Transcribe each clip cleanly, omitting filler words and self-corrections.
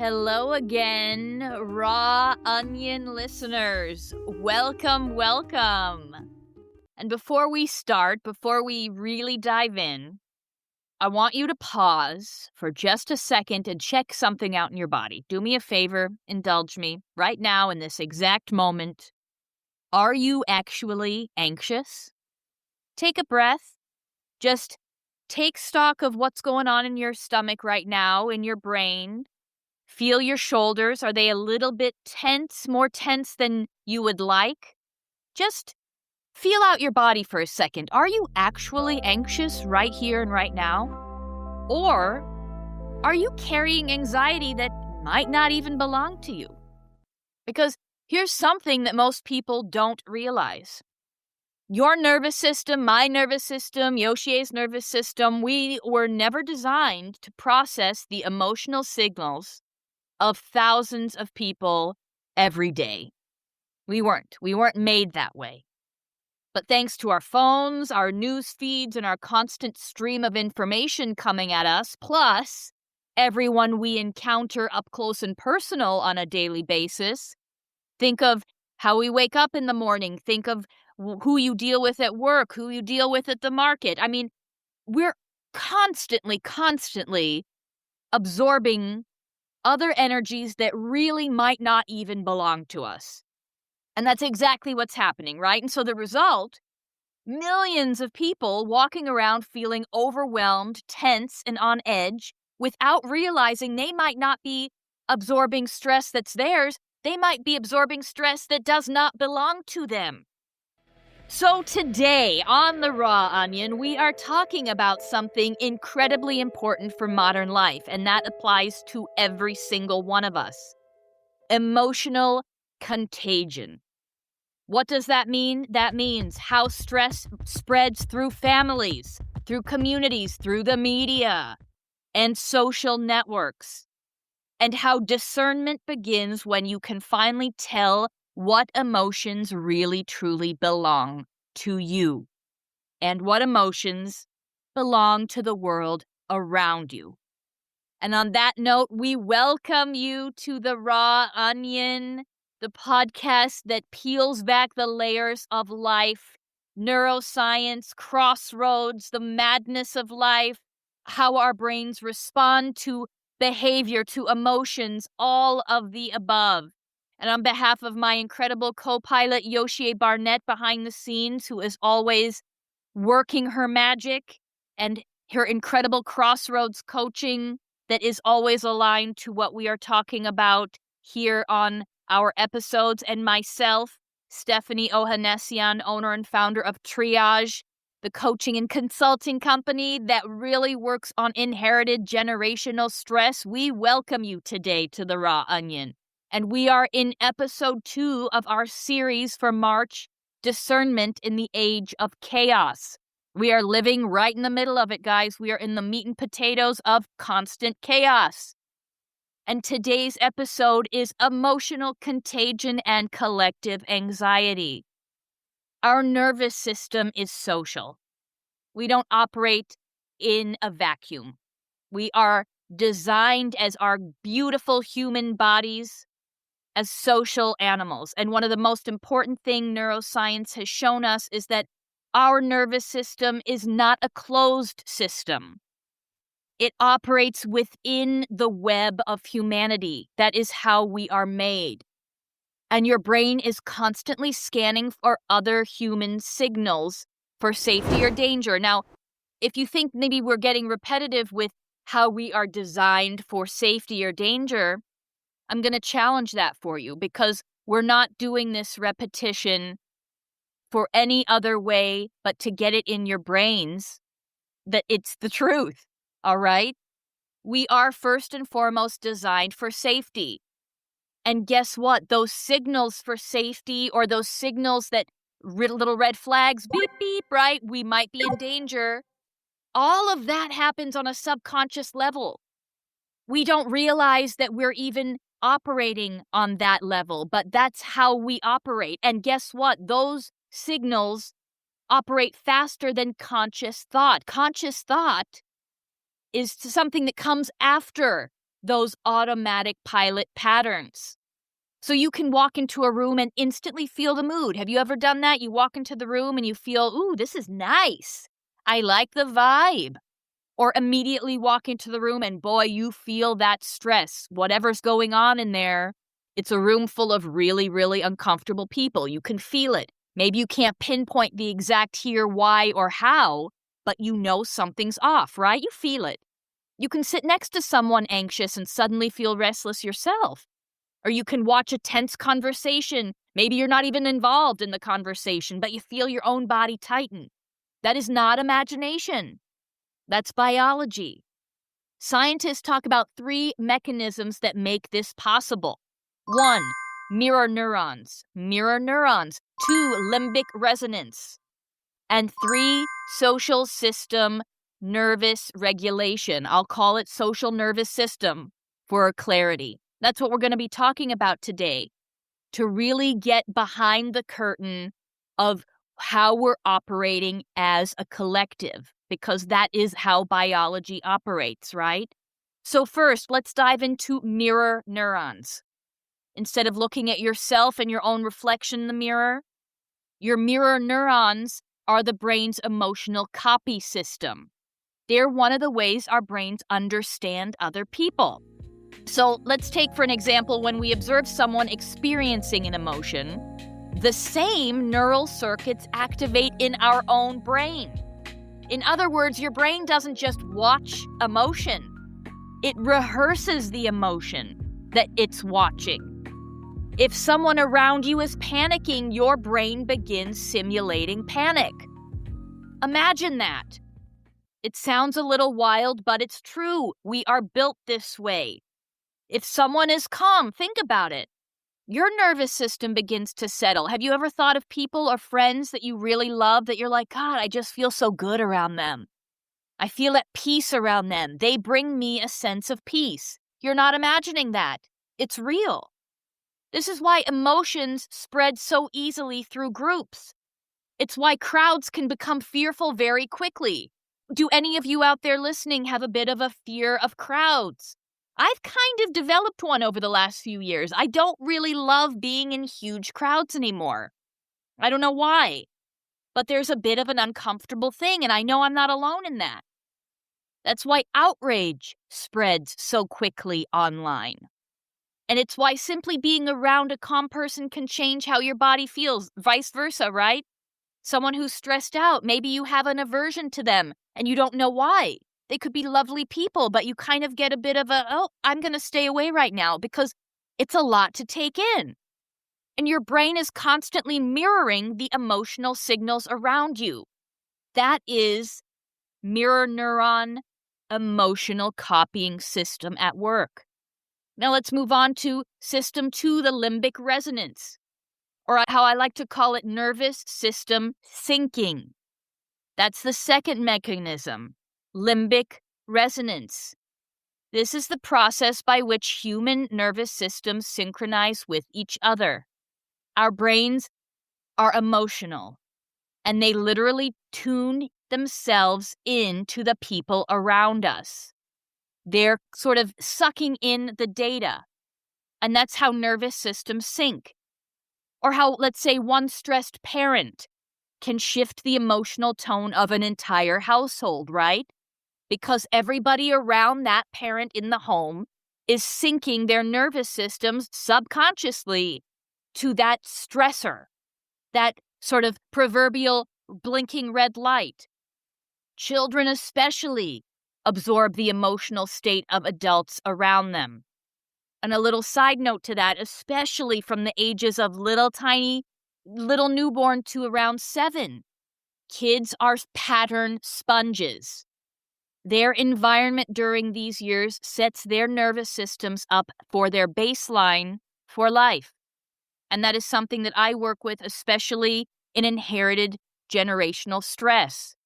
Hello again, Raw Onion listeners. Welcome. And before we really dive in, I want you to pause for just a second and check something out in your body. Do me a favor, indulge me right now in this exact moment. Are you actually anxious? Take a breath. Just take stock of what's going on in your stomach right now, in your brain. Feel your shoulders. Are they a little bit tense, more tense than you would like? Just feel out your body for a second. Are you actually anxious right here and right now? Or are you carrying anxiety that might not even belong to you? Because here's something that most people don't realize. Your nervous system, my nervous system, Yoshie's nervous system, we were never designed to process the emotional signals of thousands of people every day. We weren't made that way. But thanks to our phones, our news feeds, and our constant stream of information coming at us, plus everyone we encounter up close and personal on a daily basis, think of how we wake up in the morning, think of who you deal with at work, who you deal with at the market. I mean, we're constantly absorbing other energies that really might not even belong to us. And that's exactly what's happening, right? And so the result, millions of people walking around feeling overwhelmed, tense, and on edge without realizing they might not be absorbing stress that's theirs. They might be absorbing stress that does not belong to them. So today on The Raw Onion, we are talking about something incredibly important for modern life, and that applies to every single one of us. Emotional contagion. What does that mean? That means how stress spreads through families, through communities, through the media, and social networks, and how discernment begins when you can finally tell what emotions really truly belong to you, and what emotions belong to the world around you. And on that note, we welcome you to The Raw Onion, the podcast that peels back the layers of life, neuroscience, crossroads, the madness of life, how our brains respond to behavior, to emotions, all of the above. And on behalf of my incredible co-pilot, Yoshie Barnett, behind the scenes, who is always working her magic, and her incredible crossroads coaching that is always aligned to what we are talking about here on our episodes, and myself, Stephanie Ohanessian, owner and founder of Triage, the coaching and consulting company that really works on inherited generational stress. We welcome you today to The Raw Onion. And we are in episode 2 of our series for March, Discernment in the Age of Chaos. We are living right in the middle of it, guys. We are in the meat and potatoes of constant chaos. And today's episode is emotional contagion and collective anxiety. Our nervous system is social. We don't operate in a vacuum. We are designed as our beautiful human bodies as social animals. And one of the most important things neuroscience has shown us is that our nervous system is not a closed system. It operates within the web of humanity. That is how we are made. And your brain is constantly scanning for other human signals for safety or danger. Now, if you think maybe we're getting repetitive with how we are designed for safety or danger, I'm going to challenge that for you, because we're not doing this repetition for any other way but to get it in your brains that it's the truth, all right? We are first and foremost designed for safety. And guess what? Those signals for safety, or those signals that little red flags, beep, beep, right? We might be in danger. All of that happens on a subconscious level. We don't realize that we're even operating on that level, but that's how we operate. And guess what? Those signals operate faster than conscious thought. Conscious thought is something that comes after those automatic pilot patterns. So you can walk into a room and instantly feel the mood. Have you ever done that? You walk into the room and you feel, ooh, this is nice. I like the vibe. Or immediately walk into the room and boy, you feel that stress. Whatever's going on in there, it's a room full of really, really uncomfortable people. You can feel it. Maybe you can't pinpoint the exact here, why, or how, but you know something's off, right? You feel it. You can sit next to someone anxious and suddenly feel restless yourself. Or you can watch a tense conversation. Maybe you're not even involved in the conversation, but you feel your own body tighten. That is not imagination. That's biology. Scientists talk about 3 mechanisms that make this possible. 1, mirror neurons. Mirror neurons. 2, limbic resonance. And 3, social system nervous regulation. I'll call it social nervous system for clarity. That's what we're going to be talking about today, to really get behind the curtain of how we're operating as a collective, because that is how biology operates, right? So first, let's dive into mirror neurons. Instead of looking at yourself and your own reflection in the mirror, your mirror neurons are the brain's emotional copy system. They're one of the ways our brains understand other people. So let's take for an example when we observe someone experiencing an emotion, the same neural circuits activate in our own brain. In other words, your brain doesn't just watch emotion. It rehearses the emotion that it's watching. If someone around you is panicking, your brain begins simulating panic. Imagine that. It sounds a little wild, but it's true. We are built this way. If someone is calm, think about it. Your nervous system begins to settle. Have you ever thought of people or friends that you really love that you're like, God, I just feel so good around them. I feel at peace around them. They bring me a sense of peace. You're not imagining that. It's real. This is why emotions spread so easily through groups. It's why crowds can become fearful very quickly. Do any of you out there listening have a bit of a fear of crowds? I've kind of developed one over the last few years. I don't really love being in huge crowds anymore. I don't know why, but there's a bit of an uncomfortable thing, and I know I'm not alone in that. That's why outrage spreads so quickly online. And it's why simply being around a calm person can change how your body feels, vice versa, right? Someone who's stressed out, maybe you have an aversion to them and you don't know why. They could be lovely people, but you kind of get a bit of I'm going to stay away right now because it's a lot to take in. And your brain is constantly mirroring the emotional signals around you. That is mirror neuron emotional copying system at work. Now let's move on to system 2, the limbic resonance, or how I like to call it nervous system syncing. That's the second mechanism, limbic resonance. This is the process by which human nervous systems synchronize with each other. Our brains are emotional, and they literally tune themselves into the people around us. They're sort of sucking in the data, and that's how nervous systems sync. Or how, let's say, one stressed parent can shift the emotional tone of an entire household, right? Because everybody around that parent in the home is syncing their nervous systems subconsciously to that stressor, that sort of proverbial blinking red light. Children especially absorb the emotional state of adults around them. And a little side note to that, especially from the ages of little newborn to around 7, kids are pattern sponges. Their environment during these years sets their nervous systems up for their baseline for life. And that is something that I work with, especially in inherited generational stress.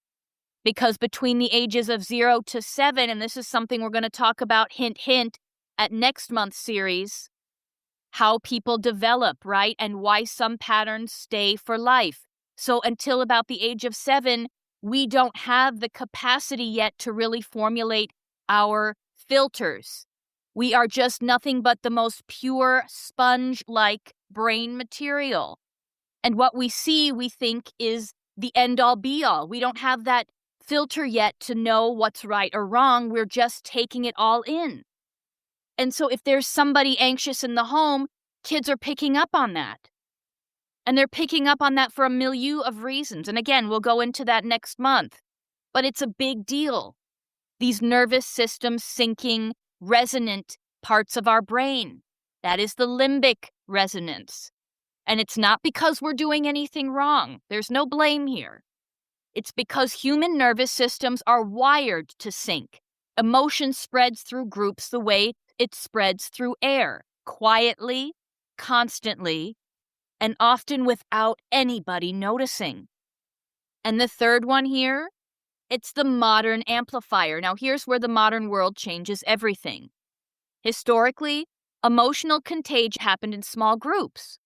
Because between the ages of 0 to 7, and this is something we're going to talk about, hint, hint, at next month's series, how people develop, right? And why some patterns stay for life. So until about the age of 7, we don't have the capacity yet to really formulate our filters. We are just nothing but the most pure sponge-like brain material. And what we see, we think, is the end-all be-all. We don't have that filter yet to know what's right or wrong. We're just taking it all in. And so if there's somebody anxious in the home, kids are picking up on that. And they're picking up on that for a milieu of reasons. And again, we'll go into that next month. But it's a big deal. These nervous system syncing, resonant parts of our brain. That is the limbic resonance. And it's not because we're doing anything wrong. There's no blame here. It's because human nervous systems are wired to sync. Emotion spreads through groups the way it spreads through air, quietly, constantly, and often without anybody noticing. And the third one here, it's the modern amplifier. Now, here's where the modern world changes everything. Historically, emotional contagion happened in small groups.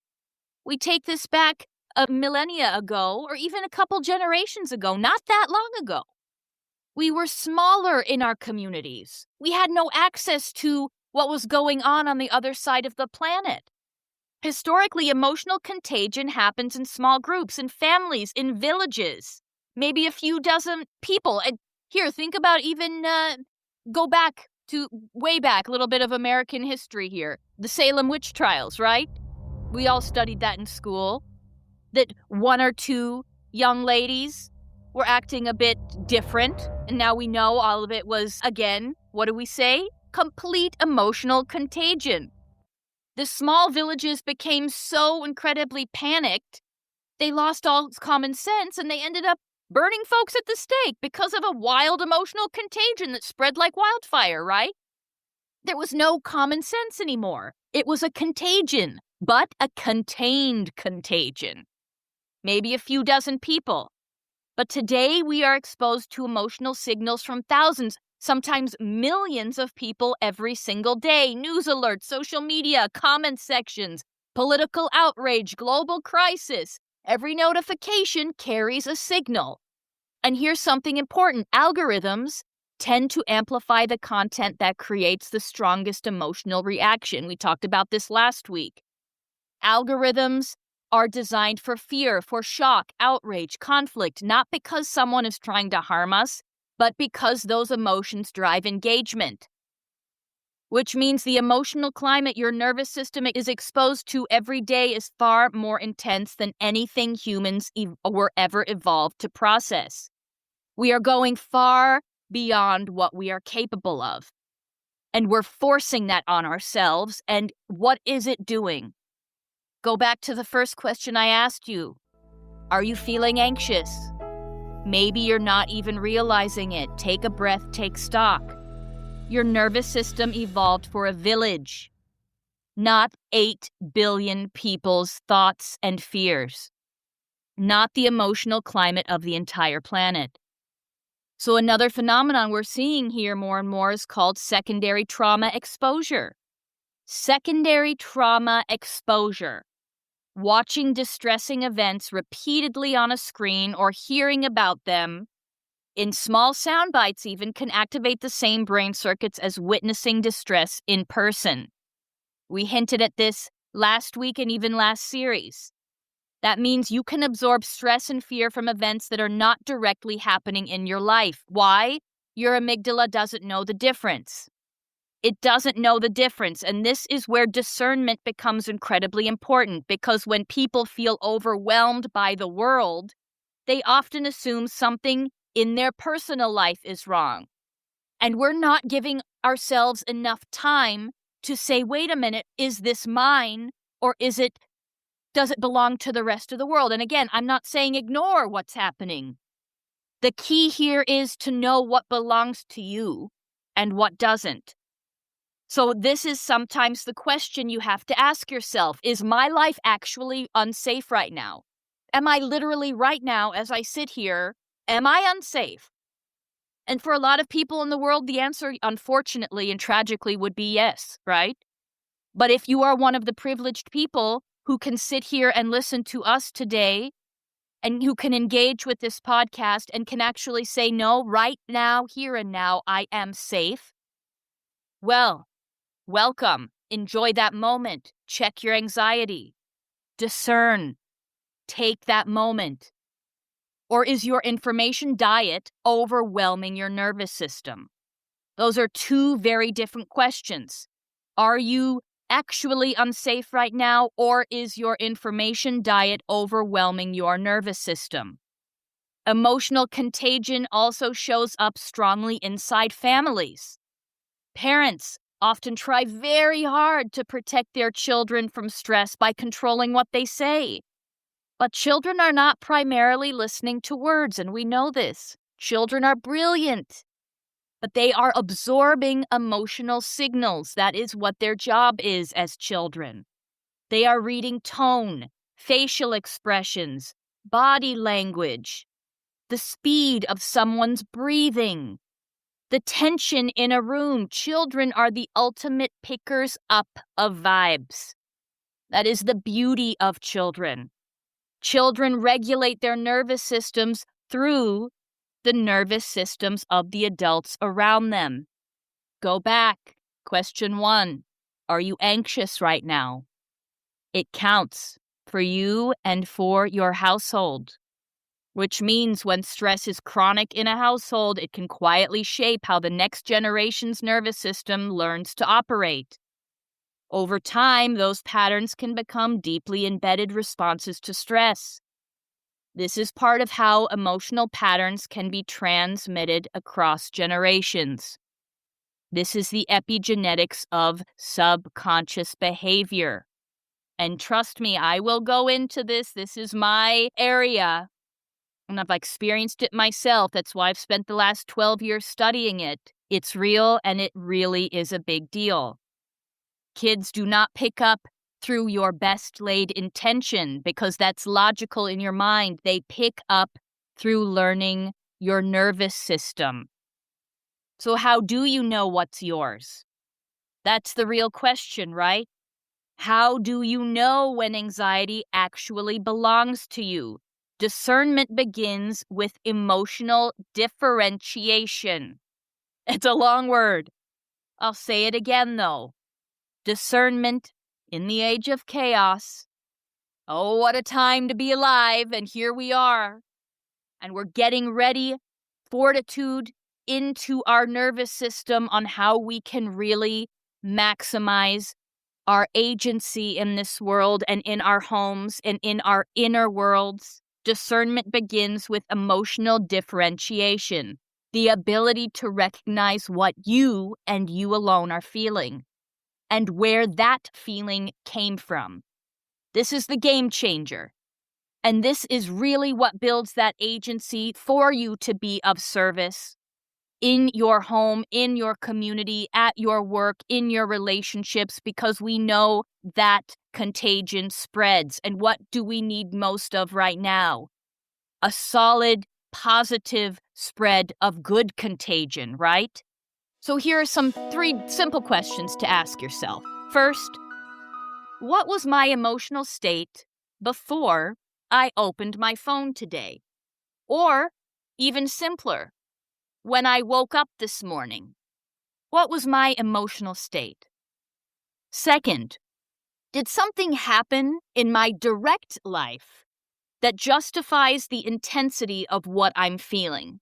We take this back a millennia ago, or even a couple generations ago, not that long ago. We were smaller in our communities. We had no access to what was going on the other side of the planet. Historically, emotional contagion happens in small groups, in families, in villages, maybe a few dozen people. And here, think about even go back to way back, a little bit of American history here. The Salem witch trials, right? We all studied that in school, that one or two young ladies were acting a bit different. And now we know all of it was, again, what do we say? Complete emotional contagion. The small villages became so incredibly panicked, they lost all common sense and they ended up burning folks at the stake because of a wild emotional contagion that spread like wildfire, right? There was no common sense anymore. It was a contagion, but a contained contagion. Maybe a few dozen people. But today we are exposed to emotional signals from thousands, sometimes millions of people every single day. News alerts, social media, comment sections, political outrage, global crisis. Every notification carries a signal. And here's something important. Algorithms tend to amplify the content that creates the strongest emotional reaction. We talked about this last week. Algorithms are designed for fear, for shock, outrage, conflict, not because someone is trying to harm us, but because those emotions drive engagement. Which means the emotional climate your nervous system is exposed to every day is far more intense than anything humans were ever evolved to process. We are going far beyond what we are capable of. And we're forcing that on ourselves. And what is it doing? Go back to the first question I asked you. Are you feeling anxious? Maybe you're not even realizing it. Take a breath, take stock. Your nervous system evolved for a village, not 8 billion people's thoughts and fears, not the emotional climate of the entire planet. So another phenomenon we're seeing here more and more is called secondary trauma exposure. Secondary trauma exposure. Watching distressing events repeatedly on a screen or hearing about them in small sound bites even can activate the same brain circuits as witnessing distress in person. We hinted at this last week and even last series. That means you can absorb stress and fear from events that are not directly happening in your life. Why? Your amygdala doesn't know the difference. It doesn't know the difference, and this is where discernment becomes incredibly important, because when people feel overwhelmed by the world, they often assume something in their personal life is wrong. And we're not giving ourselves enough time to say, wait a minute, is this mine, or does it belong to the rest of the world? And again, I'm not saying ignore what's happening. The key here is to know what belongs to you and what doesn't. So this is sometimes the question you have to ask yourself. Is my life actually unsafe right now? Am I literally right now, as I sit here, am I unsafe? And for a lot of people in the world, the answer, unfortunately and tragically, would be yes, right? But if you are one of the privileged people who can sit here and listen to us today and who can engage with this podcast and can actually say, no, right now, here and now, I am safe, well, Welcome. Enjoy that moment. Check your anxiety. Discern. Take that moment. Or is your information diet overwhelming your nervous system? Those are two very different questions. Are you actually unsafe right now, or is your information diet overwhelming your nervous system? Emotional contagion also shows up strongly inside families. Parents often try very hard to protect their children from stress by controlling what they say. But children are not primarily listening to words, and we know this. Children are brilliant, but they are absorbing emotional signals. That is what their job is as children. They are reading tone, facial expressions, body language, the speed of someone's breathing, the tension in a room. Children are the ultimate pickers up of vibes. That is the beauty of children. Children regulate their nervous systems through the nervous systems of the adults around them. Go back. Question 1. Are you anxious right now? It counts for you and for your household, which means when stress is chronic in a household, it can quietly shape how the next generation's nervous system learns to operate. Over time, those patterns can become deeply embedded responses to stress. This is part of how emotional patterns can be transmitted across generations. This is the epigenetics of subconscious behavior. And trust me, I will go into this. This is my area, and I've experienced it myself. That's why I've spent the last 12 years studying it. It's real, and it really is a big deal. Kids do not pick up through your best laid intention because that's logical in your mind. They pick up through learning your nervous system. So how do you know what's yours? That's the real question, right? How do you know when anxiety actually belongs to you? Discernment begins with emotional differentiation. It's a long word. I'll say it again, though. Discernment in the age of chaos. Oh, what a time to be alive, and here we are. And we're getting ready, fortitude into our nervous system on how we can really maximize our agency in this world and in our homes and in our inner worlds. Discernment begins with emotional differentiation, the ability to recognize what you and you alone are feeling, and where that feeling came from. This is the game changer. And this is really what builds that agency for you to be of service in your home, in your community, at your work, in your relationships, because we know that contagion spreads. And what do we need most of right now? A solid, positive spread of good contagion, right? So here are some 3 simple questions to ask yourself. First, what was my emotional state before I opened my phone today? Or, even simpler, when I woke up this morning, what was my emotional state? Second, did something happen in my direct life that justifies the intensity of what I'm feeling?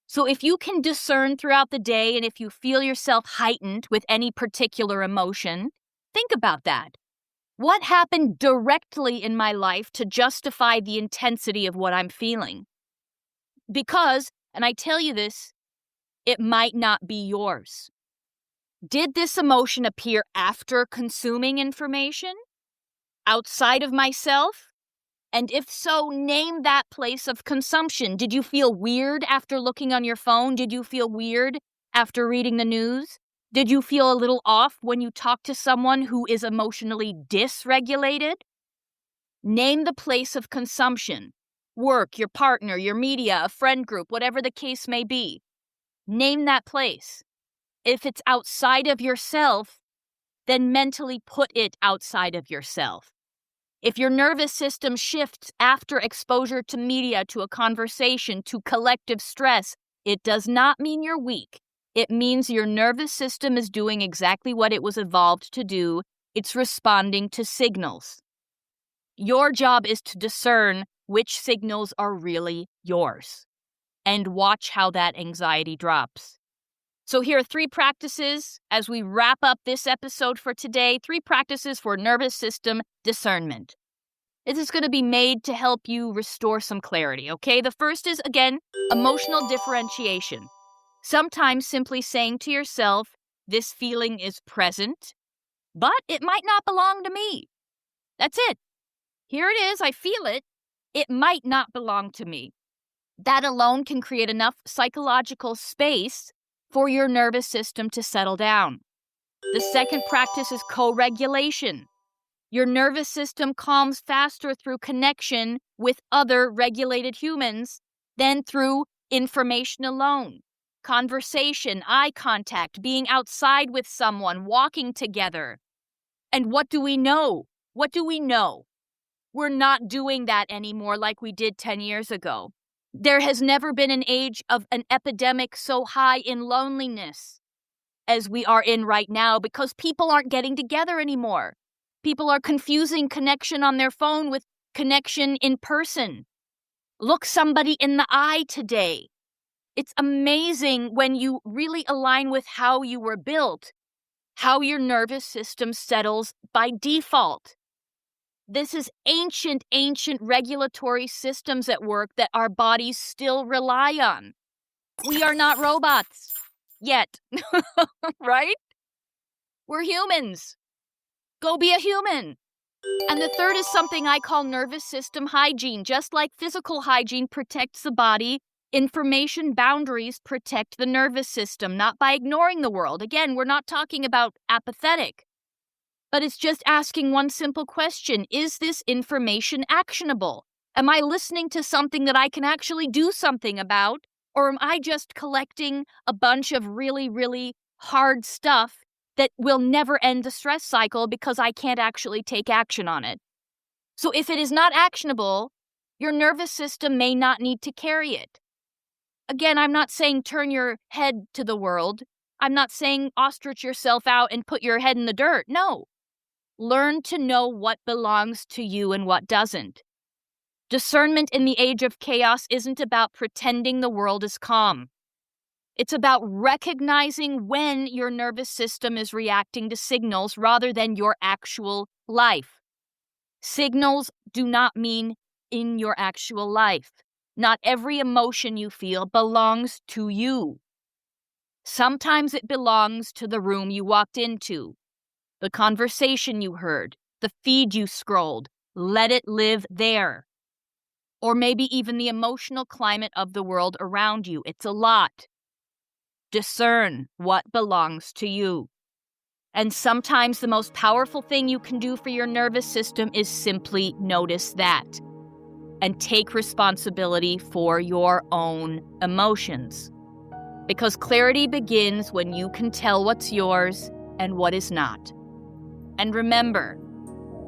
So if you can discern throughout the day, and if you feel yourself heightened with any particular emotion, think about that. What happened directly in my life to justify the intensity of what I'm feeling? Because, and I tell you this, it might not be yours. Did this emotion appear after consuming information? Outside of myself? And if so, name that place of consumption. Did you feel weird after looking on your phone? Did you feel weird after reading the news? Did you feel a little off when you talk to someone who is emotionally dysregulated? Name the place of consumption. Work, your partner, your media, a friend group, whatever the case may be. Name that place. If it's outside of yourself, then mentally put it outside of yourself. If your nervous system shifts after exposure to media, to a conversation, to collective stress, it does not mean you're weak. It means your nervous system is doing exactly what it was evolved to do. It's responding to signals. Your job is to discern which signals are really yours and watch how that anxiety drops. So here are 3 practices as we wrap up this episode for today. 3 practices for nervous system discernment. This is going to be made to help you restore some clarity, okay? The first is, again, emotional differentiation. Sometimes simply saying to yourself, this feeling is present, but it might not belong to me. That's it. Here it is. I feel it. It might not belong to me. That alone can create enough psychological space for your nervous system to settle down. The second practice is co-regulation. Your nervous system calms faster through connection with other regulated humans than through information alone. Conversation, eye contact, being outside with someone, walking together. And what do we know? What do we know? We're not doing that anymore like we did 10 years ago. There has never been an age of an epidemic so high in loneliness as we are in right now because people aren't getting together anymore. People are confusing connection on their phone with connection in person. Look somebody in the eye today. It's amazing when you really align with how you were built, how your nervous system settles by default. This is ancient regulatory systems at work that our bodies still rely on. We are not robots yet, right? We're humans. Go be a human. And the third is something I call nervous system hygiene. Just like physical hygiene protects the body, information boundaries protect the nervous system, not by ignoring the world. Again, we're not talking about apathetic. But it's just asking one simple question. Is this information actionable? Am I listening to something that I can actually do something about? Or am I just collecting a bunch of really, really hard stuff that will never end the stress cycle because I can't actually take action on it? So if it is not actionable, your nervous system may not need to carry it. Again, I'm not saying turn your head to the world. I'm not saying ostrich yourself out and put your head in the dirt. No. Learn to know what belongs to you and what doesn't. Discernment in the age of chaos isn't about pretending the world is calm. It's about recognizing when your nervous system is reacting to signals rather than your actual life. Signals do not mean in your actual life. Not every emotion you feel belongs to you. Sometimes it belongs to the room you walked into, the conversation you heard, the feed you scrolled. Let it live there. Or maybe even the emotional climate of the world around you. It's a lot. Discern what belongs to you. And sometimes the most powerful thing you can do for your nervous system is simply notice that and take responsibility for your own emotions. Because clarity begins when you can tell what's yours and what is not. And remember,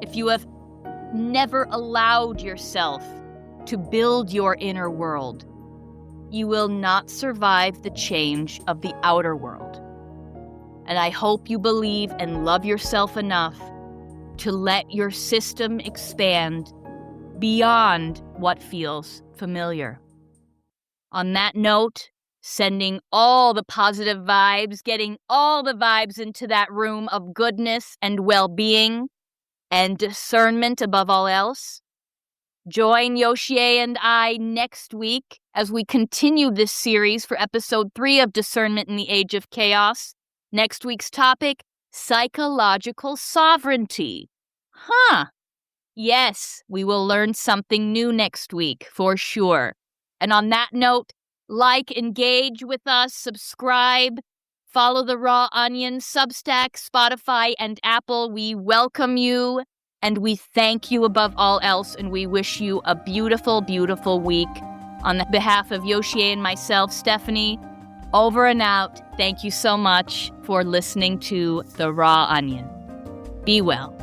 if you have never allowed yourself to build your inner world, you will not survive the change of the outer world. And I hope you believe and love yourself enough to let your system expand beyond what feels familiar. On that note, sending all the positive vibes, getting all the vibes into that room of goodness and well-being and discernment above all else. Join Yoshie and I next week as we continue this series for episode 3 of Discernment in the Age of Chaos. Next week's topic, psychological sovereignty. Yes, we will learn something new next week, for sure. And on that note, like, engage with us, subscribe, follow the Raw Onion, Substack, Spotify, and Apple. We welcome you, and we thank you above all else, and we wish you a beautiful, beautiful week. On behalf of Yoshie and myself, Stephanie, over and out. Thank you so much for listening to The Raw Onion. Be well.